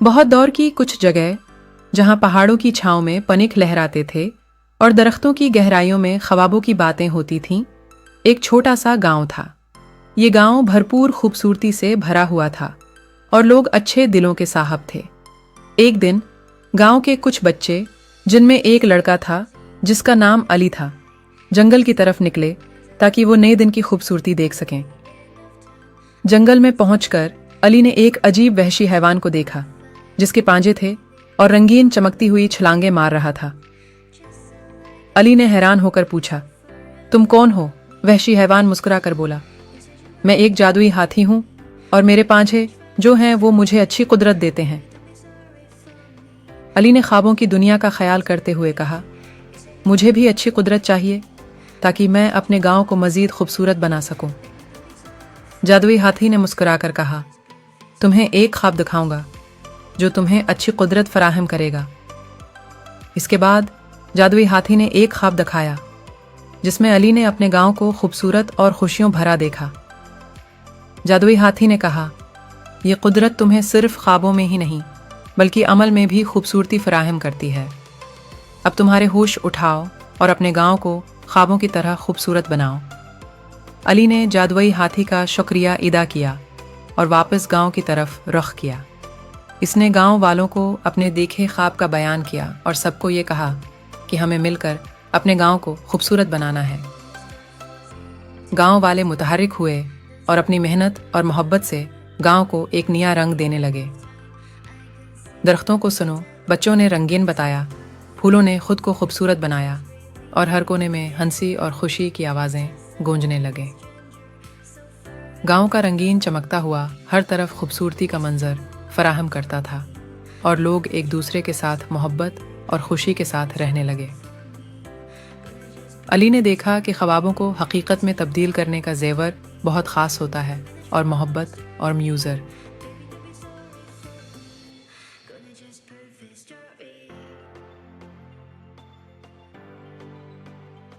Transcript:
बहुत दौर की कुछ जगह जहां पहाड़ों की छांव में पनिक लहराते थे और दरख्तों की गहराइयों में ख्वाबों की बातें होती थीं, एक छोटा सा गांव था। ये गांव भरपूर खूबसूरती से भरा हुआ था और लोग अच्छे दिलों के साहब थे। एक दिन गांव के कुछ बच्चे, जिनमें एक लड़का था जिसका नाम अली था, जंगल की तरफ निकले ताकि वो नए दिन की खूबसूरती देख सकें। जंगल में पहुंचकर अली ने एक अजीब वहशी हैवान को देखा जिसके पांजे थे और रंगीन चमकती हुई छलांगे मार रहा था। अली ने हैरान होकर पूछा, तुम कौन हो? वहशी हैवान मुस्कुराकर बोला, मैं एक जादुई हाथी हूं और मेरे पांजे जो हैं वो मुझे अच्छी कुदरत देते हैं। अली ने ख्वाबों की दुनिया का ख्याल करते हुए कहा, मुझे भी अच्छी कुदरत चाहिए ताकि मैं अपने गांव को मजीद खूबसूरत बना सकूं। जादुई हाथी ने मुस्कुराकर कहा, तुम्हें एक ख्वाब दिखाऊंगा जो तुम्हें अच्छी कुदरत फराहम करेगा। इसके बाद जादुई हाथी ने एक ख्वाब दिखाया जिसमें अली ने अपने गांव को खूबसूरत और खुशियों भरा देखा। जादुई हाथी ने कहा, यह कुदरत तुम्हें सिर्फ ख्वाबों में ही नहीं बल्कि अमल में भी खूबसूरती फराहम करती है। अब तुम्हारे होश उठाओ और अपने गांव को ख्वाबों की तरह खूबसूरत बनाओ। अली ने जादुई हाथी का शुक्रिया अदा किया और वापस गांव की तरफ रुख किया। इसने गांव वालों को अपने देखे ख्वाब का बयान किया और सबको ये कहा कि हमें मिलकर अपने गांव को खूबसूरत बनाना है। गांव वाले मुतहर्रिक हुए और अपनी मेहनत और मोहब्बत से गांव को एक नया रंग देने लगे। दरख्तों को सुनो, बच्चों ने रंगीन बताया, फूलों ने खुद को खूबसूरत बनाया और हर कोने में हंसी और खुशी की आवाज़ें गूंजने लगे। गांव का रंगीन चमकता हुआ हर तरफ खूबसूरती का मंजर फराहम करता था और लोग एक दूसरे के साथ मोहब्बत और खुशी के साथ रहने लगे। अली ने देखा कि ख्वाबों को हकीकत में तब्दील करने का ज़ेवर बहुत ख़ास होता है और मोहब्बत और म्यूज़र